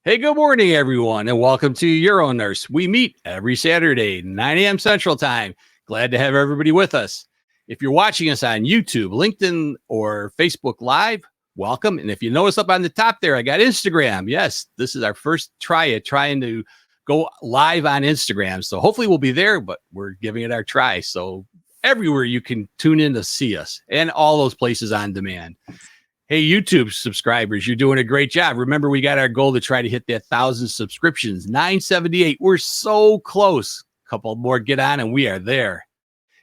Hey, good morning, everyone, and welcome to UroNurse. We meet every Saturday, 9 a.m. Central Time. Glad to have everybody with us. If you're watching us on YouTube, LinkedIn, or Facebook Live, welcome. And if you notice up on the top there, I got Instagram. Yes, this is our first trying to go live on Instagram. So hopefully we'll be there, but we're giving it our try. So everywhere you can tune in to see us and all those places on demand. Hey, YouTube subscribers, you're doing a great job. Remember, we got our goal to try to hit that 1,000 subscriptions, 978. We're so close. A couple more get on and we are there.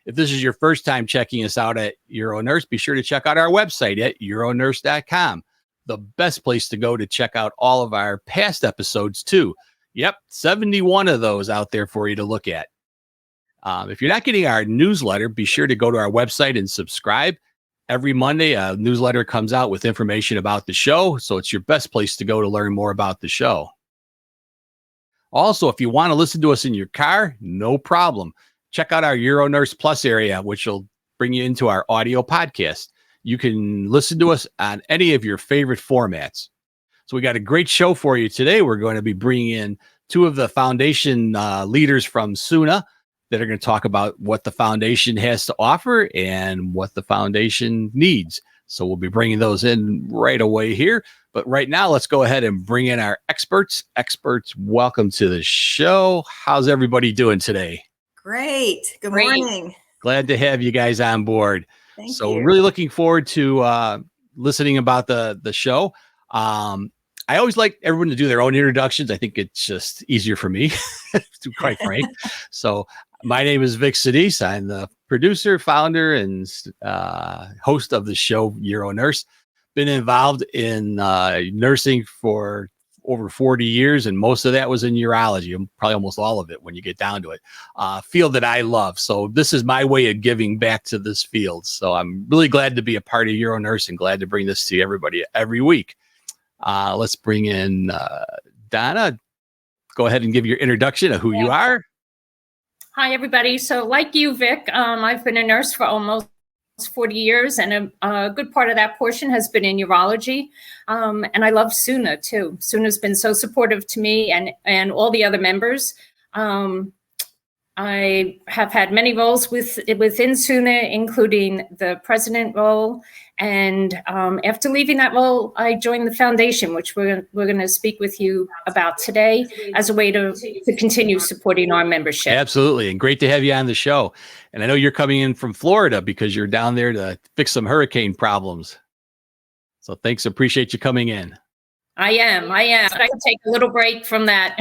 If this is your first time checking us out at UroNurse, be sure to check out our website at uronurse.com. The best place to go to check out all of our past episodes, too. Yep, 71 of those out there for you to look at. If you're not getting our newsletter, be sure to go to our website and subscribe. Every Monday, a newsletter comes out with information about the show, so it's your best place to go to learn more about the show. Also, if you want to listen to us in your car, no problem. Check out our UroNurse Plus area, which will bring you into our audio podcast. You can listen to us on any of your favorite formats. So we got a great show for you today. We're going to be bringing in two of the foundation leaders from SUNA that are going to talk about what the foundation has to offer and what the foundation needs. So we'll be bringing those in right away here. But right now, let's go ahead and bring in our experts. Experts, welcome to the show. How's everybody doing today? Great. Good morning. Glad to have you guys on board. Thank so you. Really looking forward to listening about the show. I always like everyone to do their own introductions. I think it's just easier for me, to be quite frank. So my name is Vic Sidis. I'm the producer, founder, and host of the show UroNurse. Been involved in nursing for over 40 years, and most of that was in urology, probably almost all of it when you get down to it. Field that I love. So this is my way of giving back to this field. So I'm really glad to be a part of UroNurse and glad to bring this to everybody every week. Let's bring in Donna. Go ahead and give your introduction of who you are. Hi, everybody. So like you, Vic, I've been a nurse for almost 40 years, and a good part of that portion has been in urology. And I love SUNA, too. SUNA's been so supportive to me and all the other members. I have had many roles within SUNA, including the president role. And after leaving that role, I joined the foundation, which we're going to speak with you about today as a way to continue supporting our membership. Absolutely. And great to have you on the show. And I know you're coming in from Florida because you're down there to fix some hurricane problems. So thanks. Appreciate you coming in. I am. I can take a little break from that.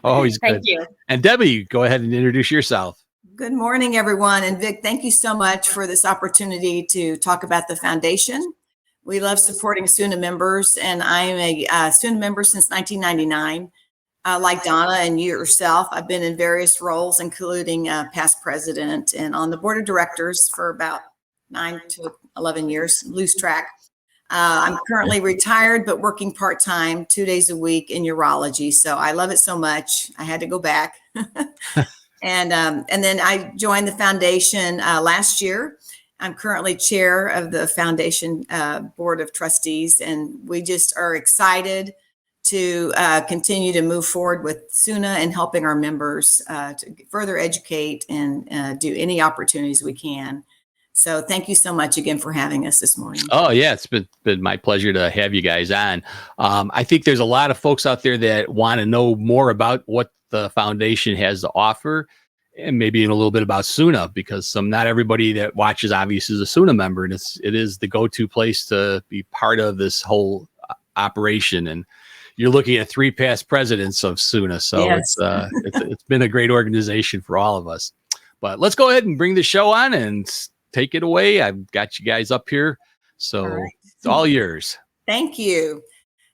Always good. Thank you. And Debbie, go ahead and introduce yourself. Good morning, everyone. And Vic, thank you so much for this opportunity to talk about the foundation. We love supporting SUNA members, and I am a SUNA member since 1999. Like Donna and you yourself, I've been in various roles, including past president and on the board of directors for about 9 to 11 years, lose track. I'm currently retired, but working part-time 2 days a week in urology. So I love it so much. I had to go back. And then I joined the foundation last year. I'm currently chair of the foundation board of trustees, and we just are excited to continue to move forward with SUNA and helping our members to further educate and do any opportunities we can. So thank you so much again for having us this morning. Oh, yeah, it's been my pleasure to have you guys on. I think there's a lot of folks out there that want to know more about what the foundation has to offer, and maybe a little bit about SUNA, because not everybody that watches obviously is a SUNA member, and it is the go-to place to be part of this whole operation. And you're looking at 3 past presidents of SUNA, so Yes. it's been a great organization for all of us. But let's go ahead and bring the show on and take it away. I've got you guys up here, so All right. It's all yours. Thank you.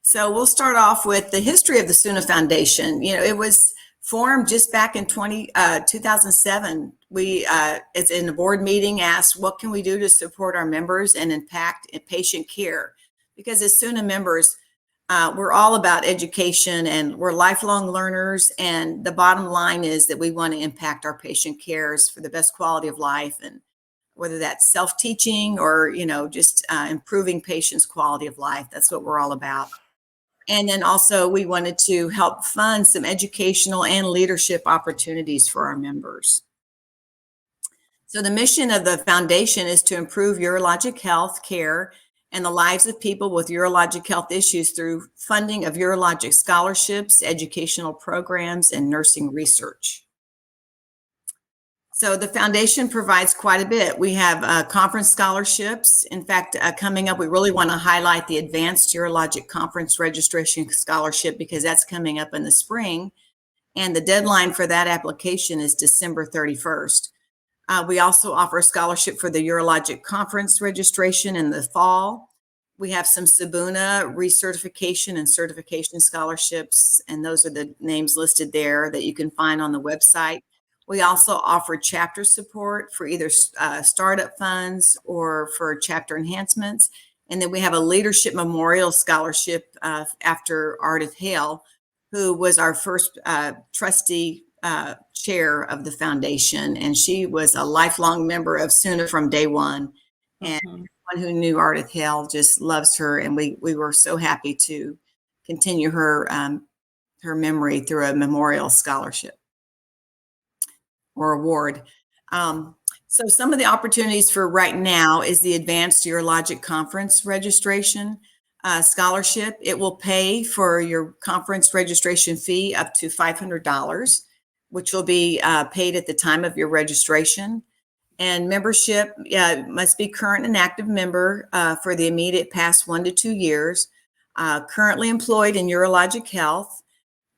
So we'll start off with the history of the SUNA Foundation. You know, it was formed just back in 2007. We, it's in a board meeting, asked, what can we do to support our members and impact patient care? Because as SUNA members, we're all about education and we're lifelong learners. And the bottom line is that we want to impact our patient cares for the best quality of life, and whether that's self-teaching or, you know, just improving patients' quality of life. That's what we're all about. And then also we wanted to help fund some educational and leadership opportunities for our members. So the mission of the foundation is to improve urologic health care and the lives of people with urologic health issues through funding of urologic scholarships, educational programs, and nursing research. So the foundation provides quite a bit. We have conference scholarships. In fact, coming up, we really want to highlight the Advanced Urologic Conference Registration Scholarship because that's coming up in the spring. And the deadline for that application is December 31st. We also offer a scholarship for the Urologic Conference registration in the fall. We have some SUNA recertification and certification scholarships, and those are the names listed there that you can find on the website. We also offer chapter support for either startup funds or for chapter enhancements. And then we have a leadership memorial scholarship after Ardith Hale, who was our first trustee chair of the foundation. And she was a lifelong member of SUNA from day one. And everyone who knew Ardith Hale just loves her. And we were so happy to continue her memory through a memorial scholarship or award. So some of the opportunities for right now is the Advanced Urologic Conference Registration Scholarship. It will pay for your conference registration fee up to $500, which will be paid at the time of your registration. And membership must be current and active member for the immediate past 1 to 2 years, currently employed in urologic health.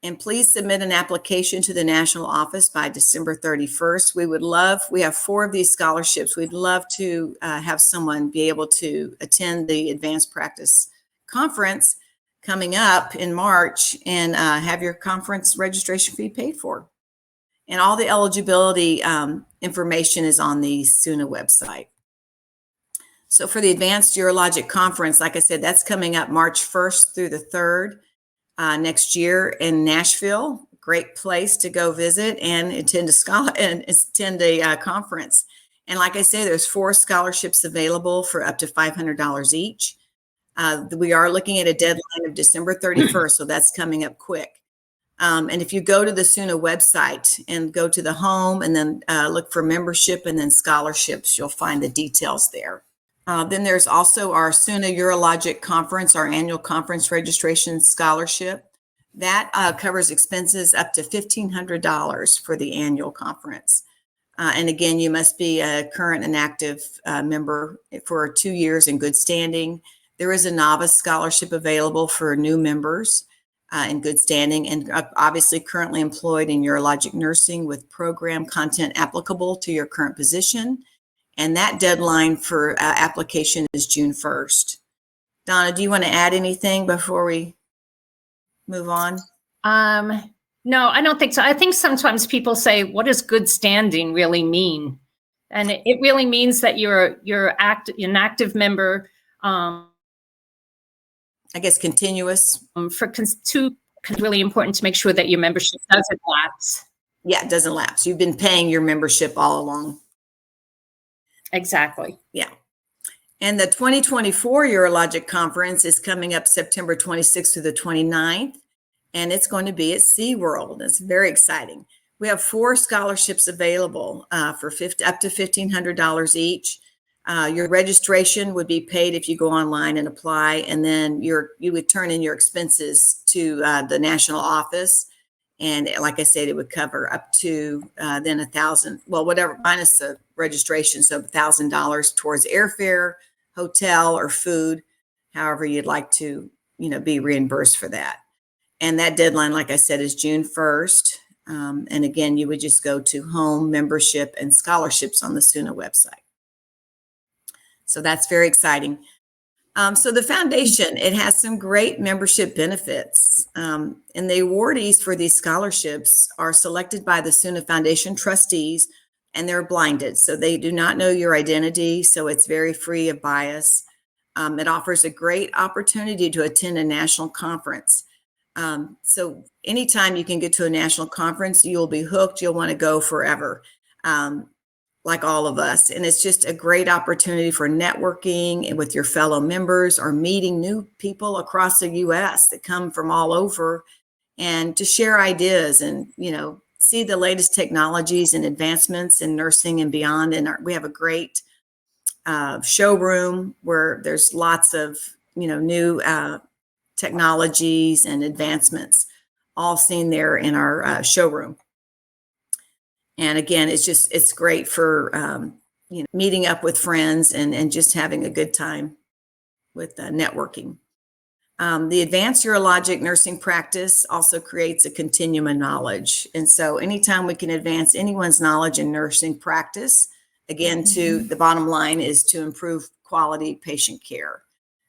And please submit an application to the national office by December 31st. We have 4 of these scholarships. We'd love to have someone be able to attend the Advanced Practice Conference coming up in March and have your conference registration fee paid for. And all the eligibility information is on the SUNA website. So for the Advanced Urologic Conference, like I said, that's coming up March 1st through the 3rd. Next year in Nashville. Great place to go visit and attend a conference. And like I say, there's 4 scholarships available for up to $500 each. We are looking at a deadline of December 31st, so that's coming up quick. And if you go to the SUNA website and go to the home and then look for membership and then scholarships, you'll find the details there. Then there's also our SUNA Urologic Conference, our annual conference registration scholarship. That covers expenses up to $1,500 for the annual conference. And again, you must be a current and active member for 2 years in good standing. There is a novice scholarship available for new members in good standing and obviously currently employed in urologic nursing with program content applicable to your current position. And that deadline for application is June 1st. Donna, do you want to add anything before we move on? No, I don't think so. I think sometimes people say, what does good standing really mean? And it really means that you're an active member. I guess continuous. Really important to make sure that your membership doesn't lapse. Yeah, it doesn't lapse. You've been paying your membership all along. Exactly. Yeah. And the 2024 Urologic Conference is coming up September 26th through the 29th, and it's going to be at SeaWorld. It's very exciting. We have 4 scholarships available for up to $1,500 each. Your registration would be paid if you go online and apply, and then you would turn in your expenses to the national office. And like I said, it would cover up to then $1,000, well, whatever, minus the registration. So $1,000 towards airfare, hotel, or food, however you'd like to, be reimbursed for that. And that deadline, like I said, is June 1st. And again, you would just go to home, membership, and scholarships on the SUNA website. So that's very exciting. So the foundation, it has some great membership benefits. And the awardees for these scholarships are selected by the SUNA Foundation trustees, and they're blinded. So they do not know your identity. So it's very free of bias. It offers a great opportunity to attend a national conference. So anytime you can get to a national conference, you'll be hooked. You'll want to go forever. like all of us. And it's just a great opportunity for networking and with your fellow members or meeting new people across the U.S. that come from all over, and to share ideas and, see the latest technologies and advancements in nursing and beyond. And we have a great showroom where there's lots of, new technologies and advancements all seen there in our showroom. And again, it's great for, meeting up with friends and just having a good time with networking. The advanced urologic nursing practice also creates a continuum of knowledge. And so anytime we can advance anyone's knowledge in nursing practice, again, to the bottom line is to improve quality patient care.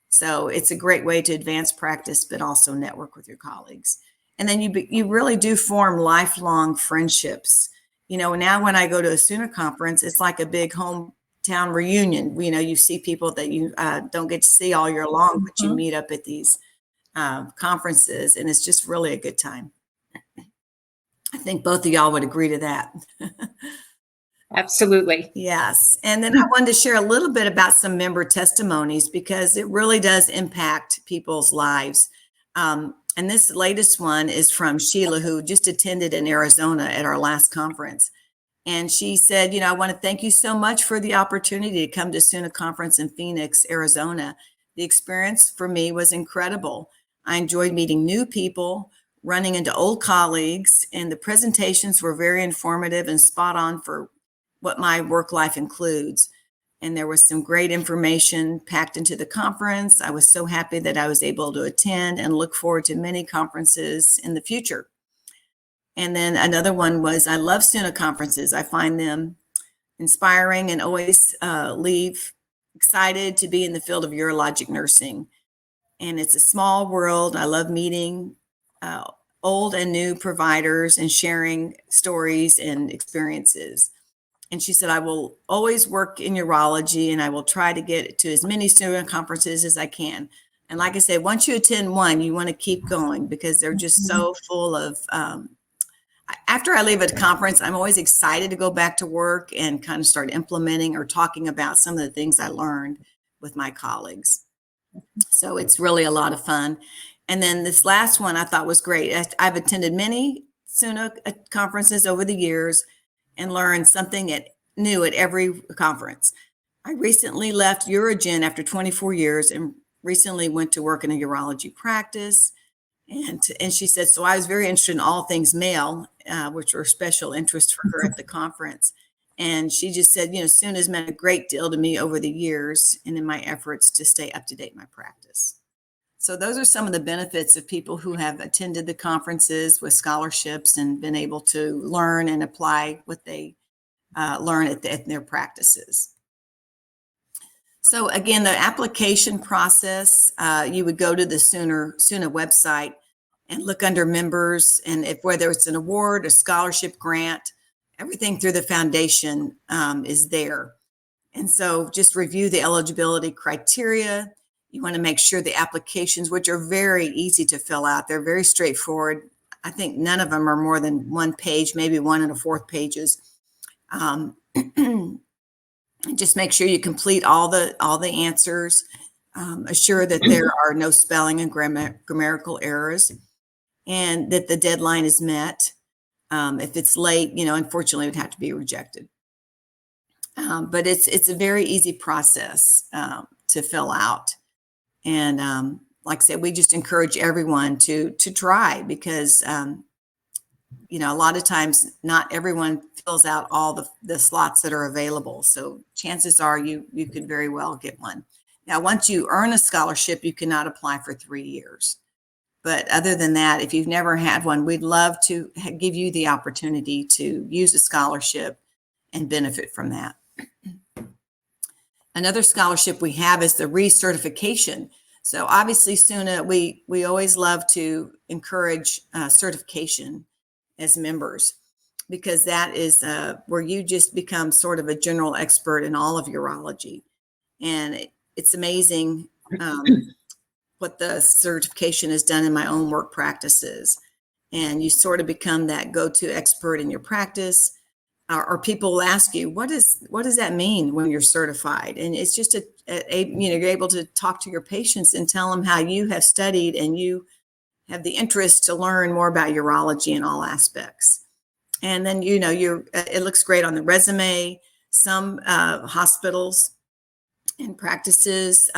So it's a great way to advance practice, but also network with your colleagues. And then you really do form lifelong friendships. Now when I go to a SUNA conference, it's like a big hometown reunion. You see people that you don't get to see all year long, but you meet up at these conferences, and it's just really a good time. I think both of y'all would agree to that. Absolutely. Yes. And then I wanted to share a little bit about some member testimonies, because it really does impact people's lives. And this latest one is from Sheila, who just attended in Arizona at our last conference. And she said, I want to thank you so much for the opportunity to come to SUNA conference in Phoenix, Arizona. The experience for me was incredible. I enjoyed meeting new people, running into old colleagues, and the presentations were very informative and spot on for what my work life includes. And there was some great information packed into the conference. I was so happy that I was able to attend and look forward to many conferences in the future. And then another one was, I love SUNA conferences. I find them inspiring and always leave excited to be in the field of urologic nursing. And it's a small world. I love meeting old and new providers and sharing stories and experiences. And she said, I will always work in urology, and I will try to get to as many SUNA conferences as I can. And like I said, once you attend one, you want to keep going, because they're just so full of, after I leave a conference, I'm always excited to go back to work and kind of start implementing or talking about some of the things I learned with my colleagues. So it's really a lot of fun. And then this last one I thought was great. I've attended many SUNA conferences over the years and learned something new at every conference. I recently left Urogen after 24 years and recently went to work in a urology practice. And she said, so I was very interested in all things male, which were special interest for her at the conference. And she just said, SUNA has meant a great deal to me over the years and in my efforts to stay up to date in my practice. So those are some of the benefits of people who have attended the conferences with scholarships and been able to learn and apply what they learn at their practices. So again, the application process, you would go to the SUNA website and look under members, and whether it's an award, a scholarship grant, everything through the foundation is there. And so just review the eligibility criteria. You want to make sure the applications, which are very easy to fill out, they're very straightforward. I think none of them are more than one page, maybe 1 1/4 pages. Just make sure you complete all the answers. Assure that there are no spelling and grammatical errors, and that the deadline is met. If it's late, unfortunately, it would have to be rejected. But it's a very easy process to fill out. And like I said, we just encourage everyone to try, because a lot of times not everyone fills out all the slots that are available. So chances are you could very well get one. Now, once you earn a scholarship, you cannot apply for 3 years. But other than that, if you've never had one, we'd love to give you the opportunity to use a scholarship and benefit from that. Another scholarship we have is the recertification. So obviously, SUNA, we always love to encourage certification as members, because that is where you just become sort of a general expert in all of urology. And it's amazing what the certification has done in my own work practices. And you sort of become that go-to expert in your practice. or people will ask you, what does that mean when you're certified? And it's just you're able to talk to your patients and tell them how you have studied and you have the interest to learn more about urology in all aspects. And then, it looks great on the resume. Some hospitals and practices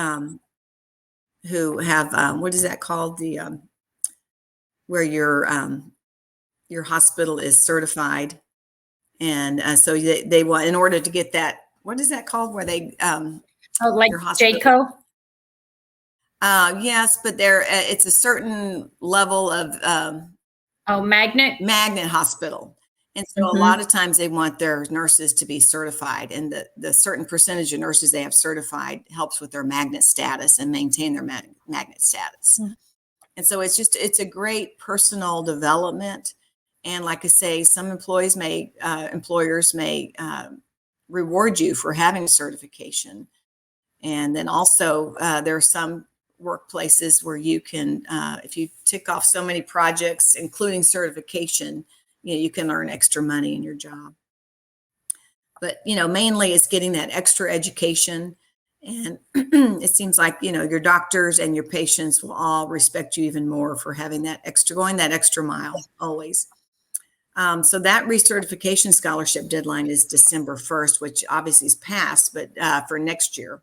who have, what is that called? Where your hospital is certified. And so they want, in order to get that, what is that called? Where they, like JCO? Yes, but it's a certain level of magnet hospital. And so a lot of times they want their nurses to be certified, and the certain percentage of nurses they have certified helps with their magnet status and maintain their magnet status. And so it's a great personal development. And like I say, some employers may reward you for having certification. And then also there are some workplaces where you can, if you tick off so many projects, including certification, you can earn extra money in your job. But, mainly it's getting that extra education. And it seems like, your doctors and your patients will all respect you even more for having going that extra mile always. So that recertification scholarship deadline is December 1st, which obviously is past, but for next year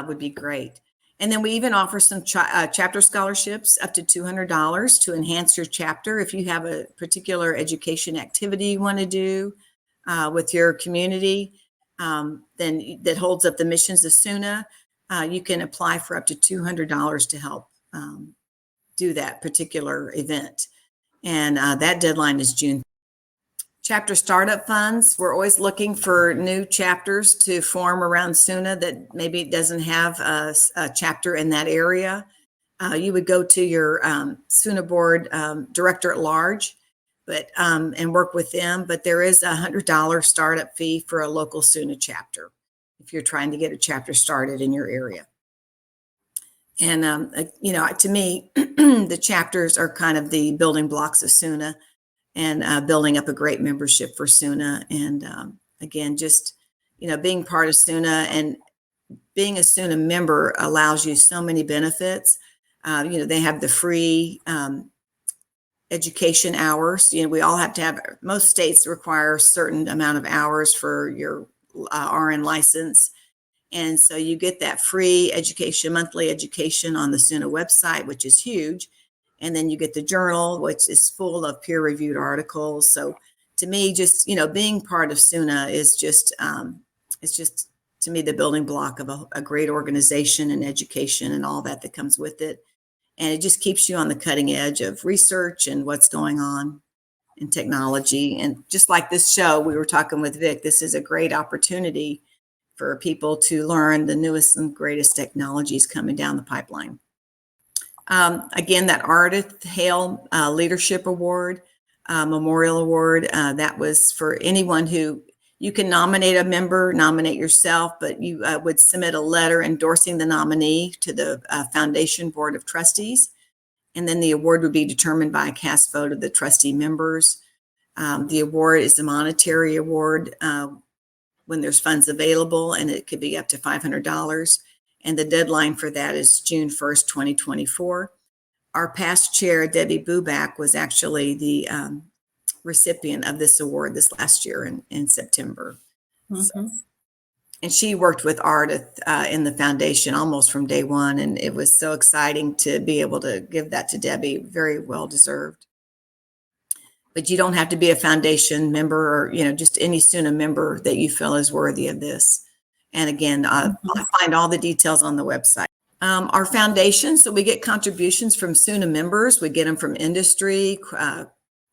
would be great. And then we even offer some chapter scholarships up to $200 to enhance your chapter. If you have a particular education activity you want to do with your community, then that holds up the missions of SUNA, you can apply for up to $200 to help do that particular event. And that deadline is June. Chapter startup funds. We're always looking for new chapters to form around SUNA that maybe doesn't have a chapter in that area. You would go to your SUNA board director at large, and work with them. But there is a $100 startup fee for a local SUNA chapter if you're trying to get a chapter started in your area. And to me, the chapters are kind of the building blocks of SUNA. And building up a great membership for SUNA. And again, just, being part of SUNA and being a SUNA member allows you so many benefits. They have the free education hours. We all have to have, most states require a certain amount of hours for your RN license. And so you get that free education, monthly education on the SUNA website, which is huge. And then you get the journal, which is full of peer-reviewed articles. So to me, just, being part of SUNA is just, it's just, to me, the building block of a great organization and education and all that comes with it. And it just keeps you on the cutting edge of research and what's going on in technology. And just like this show, we were talking with Vic, this is a great opportunity for people to learn the newest and greatest technologies coming down the pipeline. Again, that Ardith Hale Leadership Award, Memorial Award, that was for anyone who, you can nominate a member, nominate yourself, but you would submit a letter endorsing the nominee to the Foundation Board of Trustees. And then the award would be determined by a cast vote of the trustee members. The award is a monetary award when there's funds available, and it could be up to $500. And the deadline for that is June 1st, 2024. Our past chair, Debbie Buback, was actually the recipient of this award this last year in September. So, and she worked with Ardith in the foundation almost from day one. And it was so exciting to be able to give that to Debbie. Very well deserved. But you don't have to be a foundation member or, just any SUNA member that you feel is worthy of this. And again, I'll find all the details on the website. Our foundation, so we get contributions from SUNA members. We get them from industry,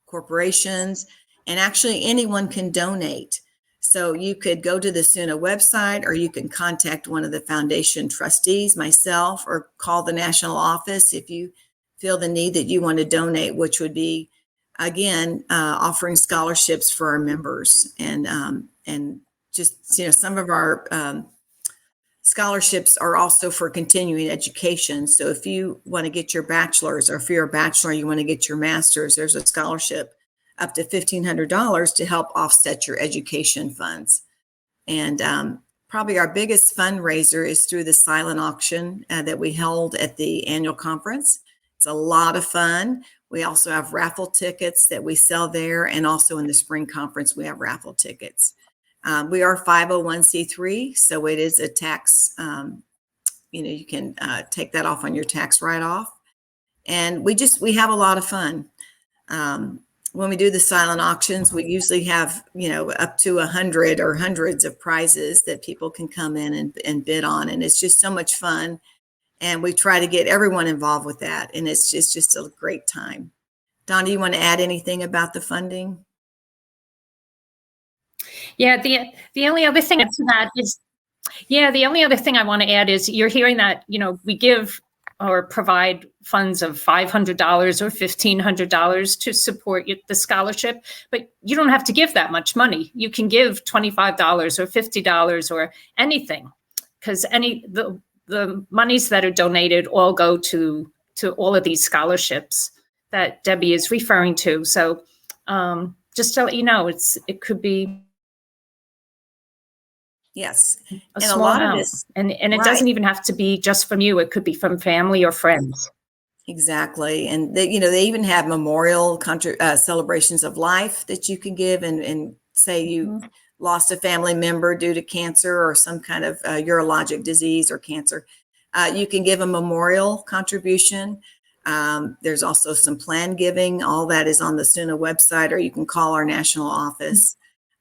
corporations, and actually anyone can donate. So you could go to the SUNA website, or you can contact one of the foundation trustees, myself, or call the national office if you feel the need that you want to donate, which would be, again, offering scholarships for our members. And just, some of our scholarships are also for continuing education. So if you want to get your bachelor's, or if you're a bachelor, you want to get your master's, there's a scholarship up to $1,500 to help offset your education funds. And probably our biggest fundraiser is through the silent auction that we held at the annual conference. It's a lot of fun. We also have raffle tickets that we sell there, and also in the spring conference, we have raffle tickets. We are 501c3, so it is a tax, you can take that off on your tax write-off. And we have a lot of fun. When we do the silent auctions, we usually have, up to 100 or hundreds of prizes that people can come in and bid on. And it's just so much fun. And we try to get everyone involved with that. And it's just a great time. Donna, you want to add anything about the funding? Yeah, the only other thing to that is, the only other thing I want to add is you're hearing that, we give or provide funds of $500 or $1,500 to support the scholarship, but you don't have to give that much money. You can give $25 or $50 or anything, because the monies that are donated all go to all of these scholarships that Debbie is referring to. So just to let you know, it could be yes, a small amount, and it doesn't even have to be just from you. It could be from family or friends. Exactly, and they even have memorial celebrations of life that you can give, and say you lost a family member due to cancer or some kind of urologic disease or cancer. You can give a memorial contribution. There's also some planned giving. All that is on the SUNA website, or you can call our national office.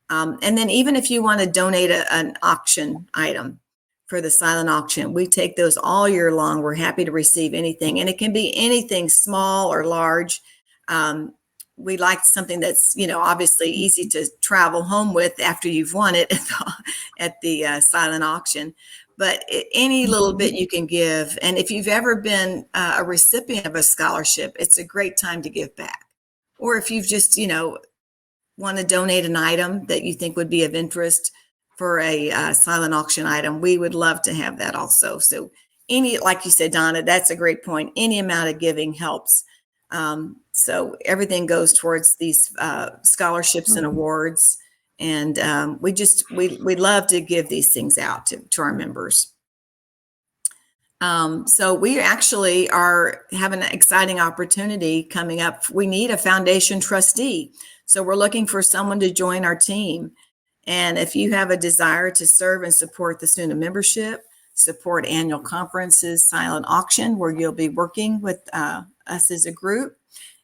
And then even if you want to donate an auction item for the silent auction, we take those all year long. We're happy to receive anything, and it can be anything small or large. We like something that's, obviously easy to travel home with after you've won it at the silent auction. But any little bit you can give. And if you've ever been a recipient of a scholarship, it's a great time to give back. Or if you've just, want to donate an item that you think would be of interest for a silent auction item, we would love to have that also. So like you said, Donna, that's a great point. Any amount of giving helps. So everything goes towards these scholarships and awards. And we love to give these things out to our members. So we actually have an exciting opportunity coming up. We need a foundation trustee. So we're looking for someone to join our team. And if you have a desire to serve and support the SUNA membership, support annual conferences, silent auction, where you'll be working with us as a group,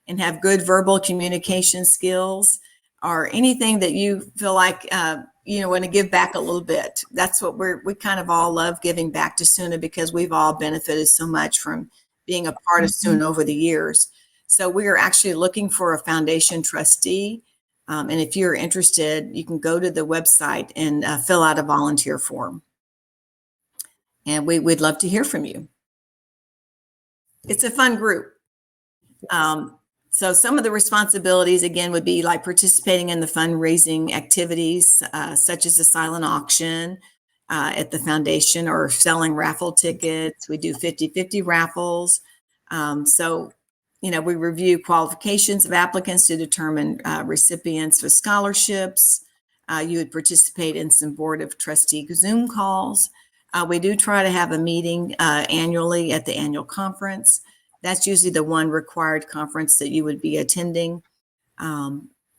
and have good verbal communication skills, or anything that you feel like want to give back a little bit. That's what we kind of all love giving back to SUNA, because we've all benefited so much from being a part of SUNA over the years. So we are actually looking for a foundation trustee. And if you're interested, you can go to the website and fill out a volunteer form. And we'd love to hear from you. It's a fun group. So some of the responsibilities, again, would be like participating in the fundraising activities, such as the silent auction at the foundation, or selling raffle tickets. We do 50-50 raffles. We review qualifications of applicants to determine recipients for scholarships. You would participate in some board of trustee Zoom calls. We do try to have a meeting annually at the annual conference. That's usually the one required conference that you would be attending.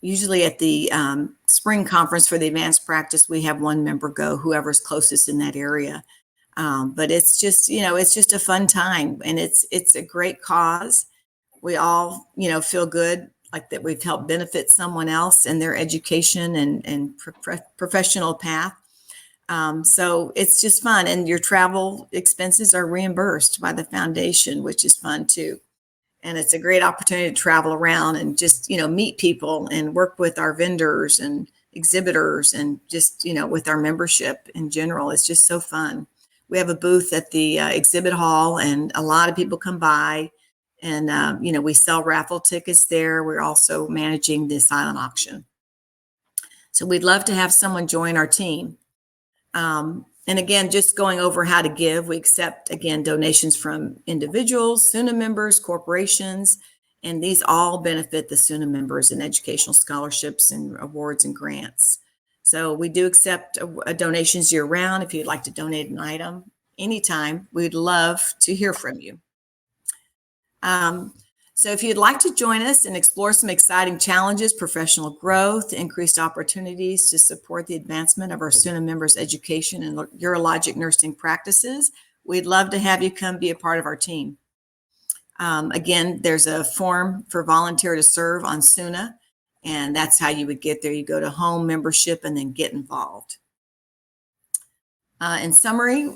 Usually at the spring conference for the advanced practice, we have one member go, whoever's closest in that area. But it's just, it's just a fun time, and it's a great cause. We all, feel good, like that we've helped benefit someone else in their education and professional path. So it's just fun, and your travel expenses are reimbursed by the foundation, which is fun too. And it's a great opportunity to travel around and just, meet people and work with our vendors and exhibitors, and just, with our membership in general. It's just so fun. We have a booth at the exhibit hall, and a lot of people come by, and, we sell raffle tickets there. We're also managing the silent auction. So we'd love to have someone join our team. And again, just going over how to give, we accept, again, donations from individuals, SUNA members, corporations, And these all benefit the SUNA members in educational scholarships and awards and grants. So we do accept donations year round. If you'd like to donate an item anytime, we'd love to hear from you. So if you'd like to join us and explore some exciting challenges, professional growth, increased opportunities to support the advancement of our SUNA members' education and urologic nursing practices, we'd love to have you come be a part of our team. Again, there's a form for volunteer to serve on SUNA, and that's how you would get there. You go to home membership and then get involved. In summary,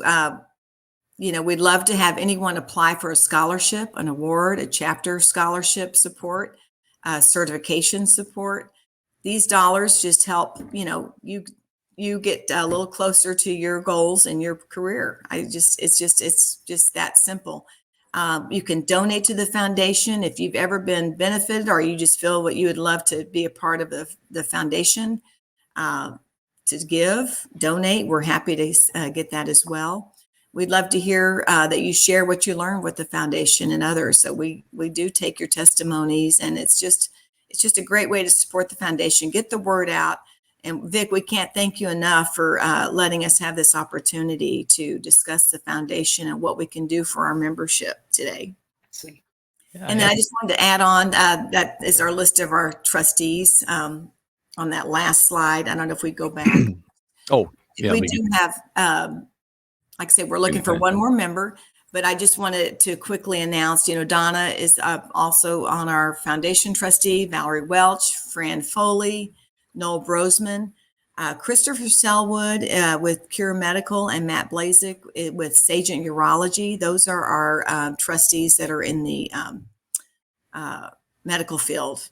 we'd love to have anyone apply for a scholarship, an award, a chapter scholarship support, certification support. These dollars just help, you get a little closer to your goals in your career. It's just that simple. You can donate to the foundation if you've ever been benefited or you just feel what you would love to be a part of the foundation to give, donate. We're happy to get that as well. We'd love to hear that you share what you learned with the foundation and others. So we do take your testimonies, and it's just a great way to support the foundation, get the word out. And Vic, we can't thank you enough for letting us have this opportunity to discuss the foundation and what we can do for our membership today. Yeah, and then I just wanted to add on that is our list of our trustees on that last slide. I don't know if we go back. Oh, yeah. We do have, like I said, we're looking for one more member, but I just wanted to quickly announce, Donna is also on our foundation trustee, Valerie Welch, Fran Foley, Noel Brosman, Christopher Selwood with Cure Medical, and Matt Blazik with Sagent Urology. Those are our trustees that are in the medical field.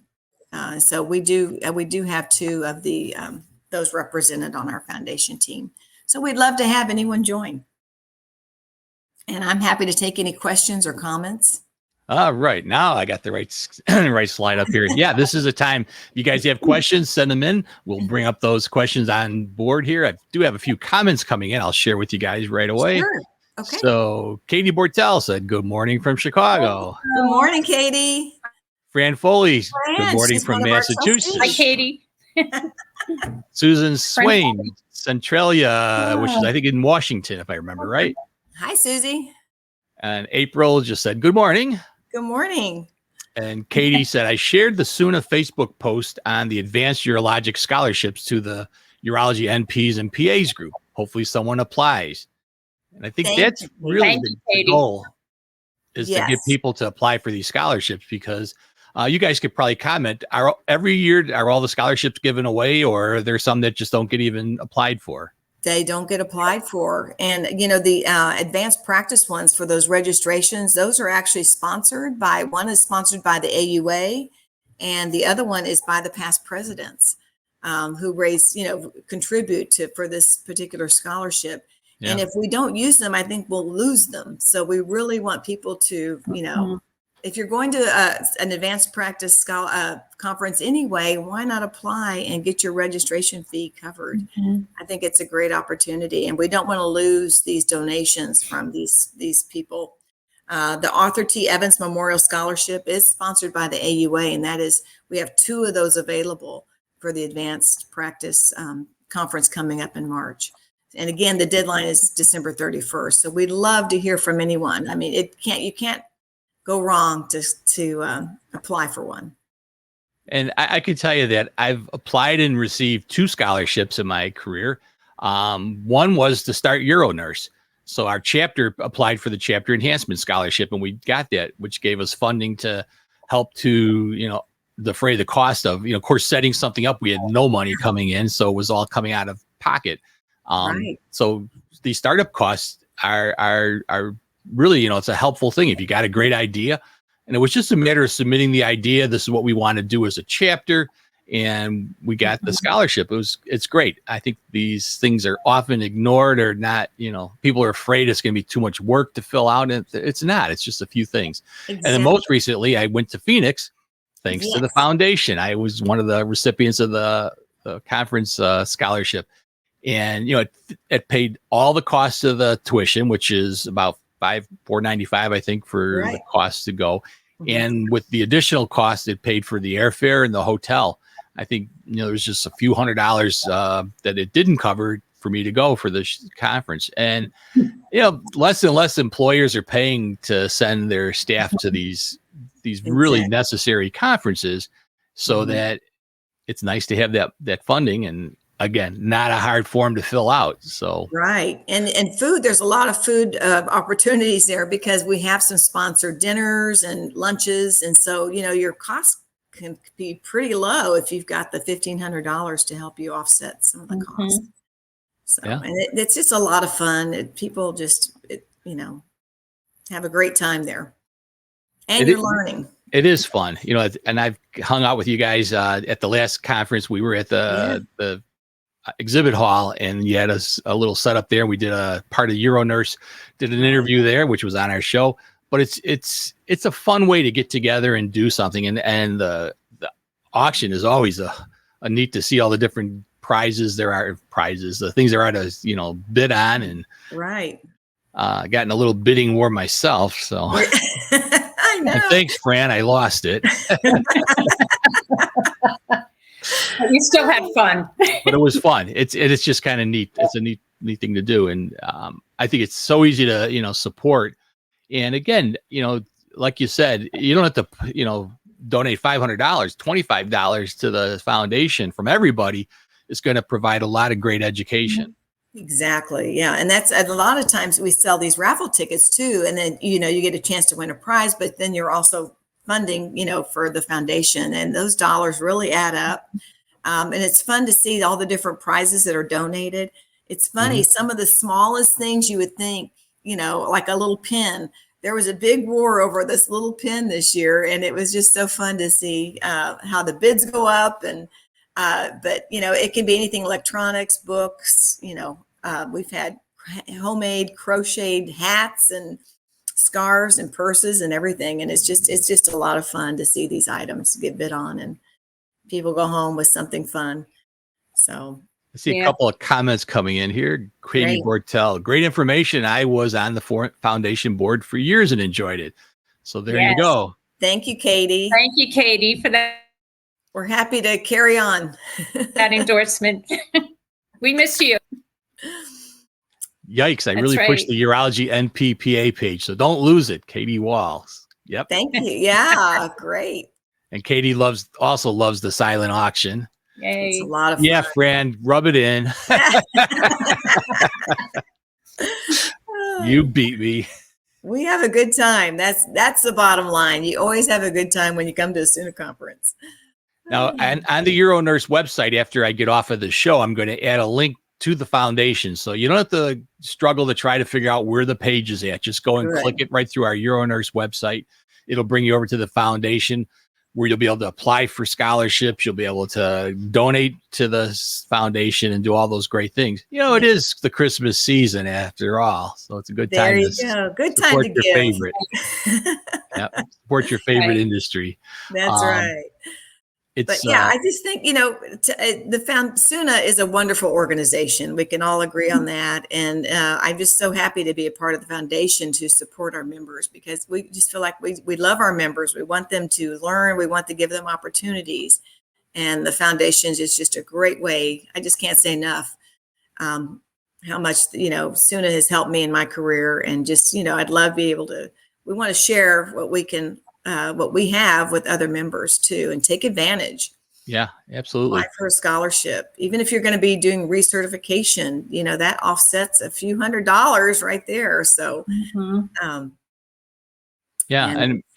So we do have two of the those represented on our foundation team. So we'd love to have anyone join. And I'm happy to take any questions or comments. Right. Now I got the right slide up here. Yeah, this is a time. If you guys have questions, send them in. We'll bring up those questions on board here. I do have a few comments coming in. I'll share with you guys right away. Sure. Okay. So Katie Bortel said, good morning from Chicago. Good morning, Katie. Fran Foley, good morning from Massachusetts. Hi, Katie. Susan Swain, Centralia, which is, I think, in Washington, if I remember right. Hi, Susie. And April just said, good morning. Good morning. And Katie said, I shared the SUNA Facebook post on the advanced urologic scholarships to the urology NPs and PAs group. Hopefully someone applies. And I think that's really the goal is to get people to apply for these scholarships, because you guys could probably comment, every year, are all the scholarships given away, or are there some that just don't get even applied for? They don't get applied for. And, the advanced practice ones for those registrations, those are actually sponsored by, one is sponsored by the AUA, and the other one is by the past presidents who contribute for this particular scholarship. Yeah. And if we don't use them, I think we'll lose them. So we really want people to, if you're going to an advanced practice conference anyway, why not apply and get your registration fee covered? Mm-hmm. I think it's a great opportunity, and we don't want to lose these donations from these people. The Arthur T. Evans Memorial Scholarship is sponsored by the AUA, and we have 2 of those available for the advanced practice conference coming up in March. And again, the deadline is December 31st. So we'd love to hear from anyone. I mean, you can't go wrong to apply for one. And I can tell you that I've applied and received 2 scholarships in my career. One was to start UroNurse. So our chapter applied for the chapter enhancement scholarship, and we got that, which gave us funding to help to, defray the cost of, of course, setting something up. We had no money coming in, so it was all coming out of pocket. Right. So the startup costs are really, it's a helpful thing if you got a great idea. And it was just a matter of submitting the idea. This is what we want to do as a chapter. And we got the scholarship. It's great. I think these things are often ignored or not, people are afraid it's going to be too much work to fill out. And it's not, it's just a few things. Exactly. And then most recently I went to Phoenix, thanks to the foundation. I was one of the recipients of the conference scholarship. And, it paid all the costs of the tuition, which is about $495, I think, for the cost to go. And with the additional cost, it paid for the airfare and the hotel. I think, there's just a few $100s that it didn't cover for me to go for the conference. And, less and less employers are paying to send their staff to these really necessary conferences, so that it's nice to have that funding. And again, not a hard form to fill out. So right. And food, there's a lot of food opportunities there, because we have some sponsored dinners and lunches. And so, your costs can be pretty low if you've got the $1,500 to help you offset some of the costs. So, and it's just a lot of fun. People just, have a great time there. And you're learning. It is fun, and I've hung out with you guys at the last conference. We were at the exhibit hall, and you had a little setup there. We did a part of Euronurse, did an interview there, which was on our show. But it's a fun way to get together and do something. And the auction is always a neat to see all the different prizes. The things there are to bid on, and right. Gotten a little bidding war myself. So I know. And thanks, Fran. I lost it. You still had fun. But it was fun. It's just kind of neat. It's a neat thing to do. And I think it's so easy to, support. And again, like you said, you don't have to, donate $500, $25 to the foundation from everybody. Is going to provide a lot of great education. Exactly. Yeah. And that's a lot of times we sell these raffle tickets too. And then, you get a chance to win a prize, but then you're also funding, for the foundation, and those dollars really add up. And it's fun to see all the different prizes that are donated. It's funny. Some of the smallest things you would think, like a little pin. There was a big war over this little pin this year, and it was just so fun to see how the bids go up. And but it can be anything: electronics, books. We've had homemade crocheted hats and scarves and purses and everything, and it's just a lot of fun to see these items get bid on, and people go home with something fun. So I see a couple of comments coming in here. Katie Bortel, great information. I was on the foundation board for years and enjoyed it. So there you go. Thank you, Katie. Thank you, Katie, for that. We're happy to carry on that endorsement. We miss you. Yikes. I really pushed the urology NPPA page. So don't lose it. Katie Walls. Yep. Thank you. Yeah. Great. And Katie also loves the silent auction. Yay. It's a lot of fun. Yeah, Fran, rub it in. You beat me. We have a good time. That's the bottom line. You always have a good time when you come to a SUNA conference. Now, and on the Euronurse website, after I get off of the show, I'm going to add a link to the foundation. So you don't have to struggle to try to figure out where the page is at. Just go and click it right through our Euronurse website. It'll bring you over to the foundation, where you'll be able to apply for scholarships. You'll be able to donate to the foundation and do all those great things. It is the Christmas season after all. So it's a good time to support your favorite. Support your favorite industry. That's right. I just think, SUNA is a wonderful organization. We can all agree on that. And I'm just so happy to be a part of the foundation to support our members, because we just feel like we love our members. We want them to learn. We want to give them opportunities. And the foundation is just a great way. I just can't say enough how much, SUNA has helped me in my career. And just, I'd love to be able to, we want to share what we can, what we have with other members too, and take advantage. Yeah, absolutely. Apply for a scholarship. Even if you're going to be doing recertification, that offsets a few $100s right there. So, and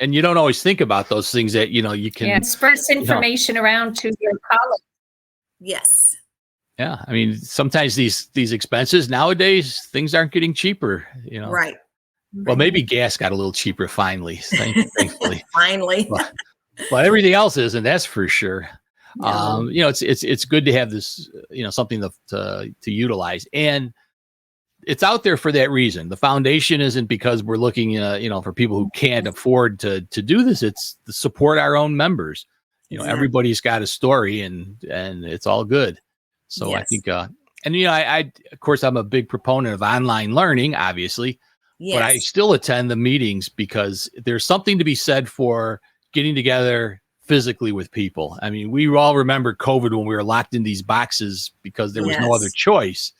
you don't always think about those things that, you can express information around to your colleagues. Yes. Yeah. I mean, sometimes these expenses nowadays, things aren't getting cheaper, Right. Well, maybe gas got a little cheaper finally, thankfully. Finally. But everything else isn't, that's for sure. No. It's good to have this, something to utilize. And it's out there for that reason. The foundation isn't because we're looking, for people who can't afford to do this. It's to support our own members. Everybody's got a story, and it's all good. So I think, I of course, I'm a big proponent of online learning, obviously. but I Yes. still attend the meetings because there's something to be said for getting together physically with people. I mean, we all remember COVID when we were locked in these boxes because there was no other Yes. choice.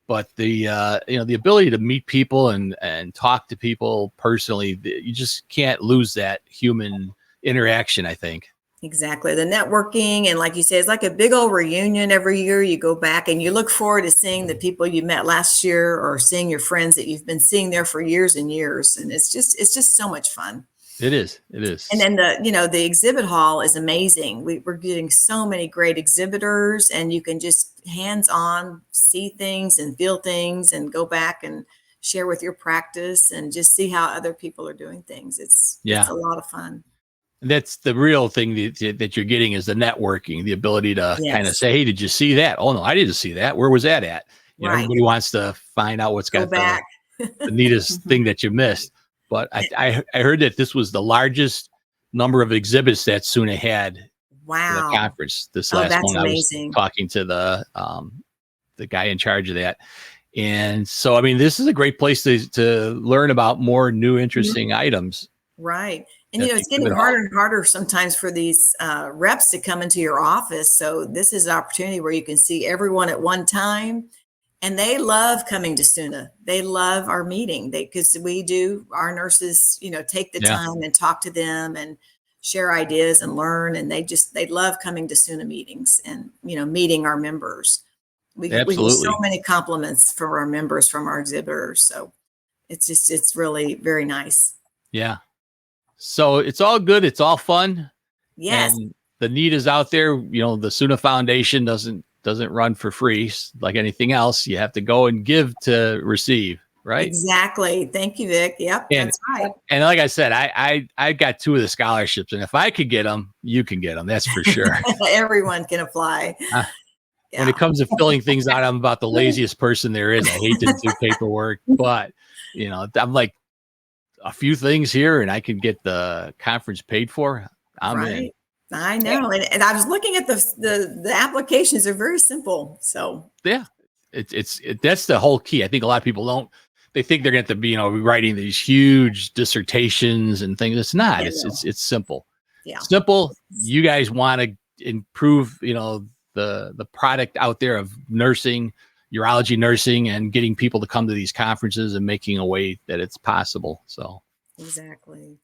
But the the ability to meet people and talk to people personally, you just can't lose that human interaction, I think. Exactly. The networking, and like you say, it's like a big old reunion every year. You go back and you look forward to seeing the people you met last year or seeing your friends that you've been seeing there for years and years. And it's just so much fun. It is. It is. And then the exhibit hall is amazing. We're getting so many great exhibitors, and you can just hands-on see things and feel things and go back and share with your practice and just see how other people are doing things. It's a lot of fun. That's the real thing that you're getting is the networking, the ability to kind of Yes. say, hey, did you see that? Oh, no, I didn't see that. Where was that at? You know, Right. everybody wants to find out what's Go got back. the neatest thing that you missed. But I heard that this was the largest number of exhibits that SUNA had for the Wow. conference. This Oh, last that's one, I was amazing. talking to the guy in charge of that. And so, I mean, this is a great place to learn about more new, interesting items. Right. And, at you know, the it's getting exhibit hall. harder and harder sometimes for these reps to come into your office. So this is an opportunity where you can see everyone at one time. And they love coming to SUNA. They love our meeting because our nurses, take the Yeah. time and talk to them and share ideas and learn. And they love coming to SUNA meetings and, meeting our members. We get so Absolutely. many compliments from our members, from our exhibitors. So it's really very nice. Yeah. So it's all good. It's all fun. Yes. And the need is out there. You know, the SUNA Foundation doesn't run for free like anything else. You have to go and give to receive, right? Exactly. Thank you, Vic. Yep, And- that's right. And like I said, I got 2 of the scholarships, and if I could get them, you can get them. That's for sure. Everyone can apply. When it comes to filling things out, I'm about the laziest person there is. I hate to do paperwork, but I'm like a few things here, and I can get the conference paid for. I'm in. I know. And I was looking at the applications are very simple. So Yeah, that's the whole key. I think a lot of people they think they're going to have to be, writing these huge dissertations and things. It's not. It's simple. Yeah. Simple. You guys want to improve, the product out there of nursing, urology nursing, and getting people to come to these conferences and making a way that it's possible. So exactly.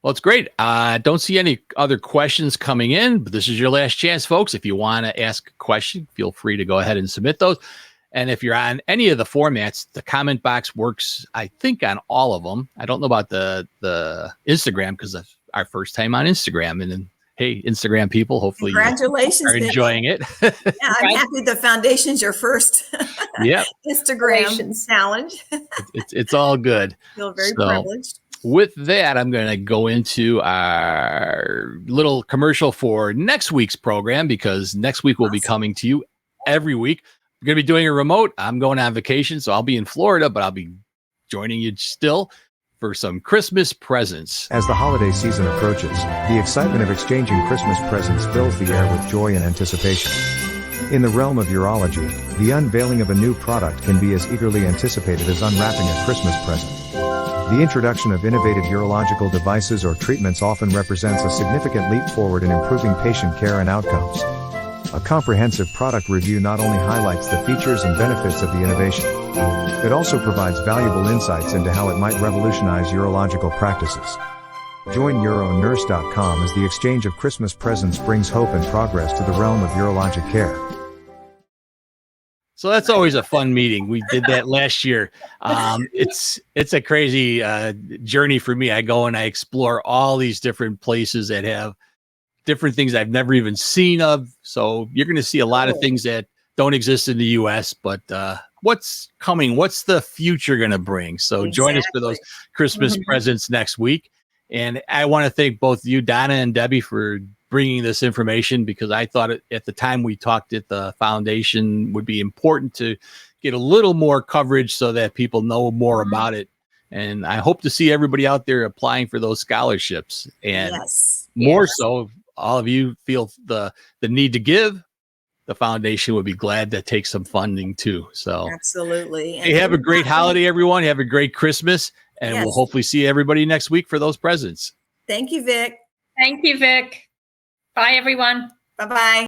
well, it's great. Don't see any other questions coming in, but this is your last chance, folks. If you want to ask a question, feel free to go ahead and submit those. And if you're on any of the formats, the comment box works, I think, on all of them. I don't know about the Instagram because it's our first time on Instagram. And then, hey, Instagram people, hopefully Congratulations, you are Vic. enjoying it. Yeah, I'm happy the foundation's your first Yep. Instagram challenge. It's all good. Feel very privileged. With that, I'm going to go into our little commercial for next week's program because next week we'll be coming to you every week. We're going to be doing a remote. I'm going on vacation, so I'll be in Florida, but I'll be joining you still for some Christmas presents. As the holiday season approaches, the excitement of exchanging Christmas presents fills the air with joy and anticipation. In the realm of urology, the unveiling of a new product can be as eagerly anticipated as unwrapping a Christmas present. The introduction of innovative urological devices or treatments often represents a significant leap forward in improving patient care and outcomes. A comprehensive product review not only highlights the features and benefits of the innovation, it also provides valuable insights into how it might revolutionize urological practices. Join uronurse.com as the exchange of Christmas presents brings hope and progress to the realm of urologic care. So that's always a fun meeting. We did that last year. It's a crazy journey for me. I go and I explore all these different places that have different things I've never even seen of. So you're going to see a lot of things that don't exist in the U.S., but what's coming? What's the future going to bring? So join us for those Christmas presents next week. And I want to thank both you, Donna and Debbie, for bringing this information because I thought at the time we talked at the foundation would be important to get a little more coverage so that people know more about it. And I hope to see everybody out there applying for those scholarships. And more so, all of you feel the need to give, the foundation would be glad to take some funding too. So Absolutely. hey, have a great holiday, everyone. Have a great Christmas, and we'll hopefully see everybody next week for those presents. Thank you, Vic. Thank you, Vic. Bye, everyone. Bye-bye.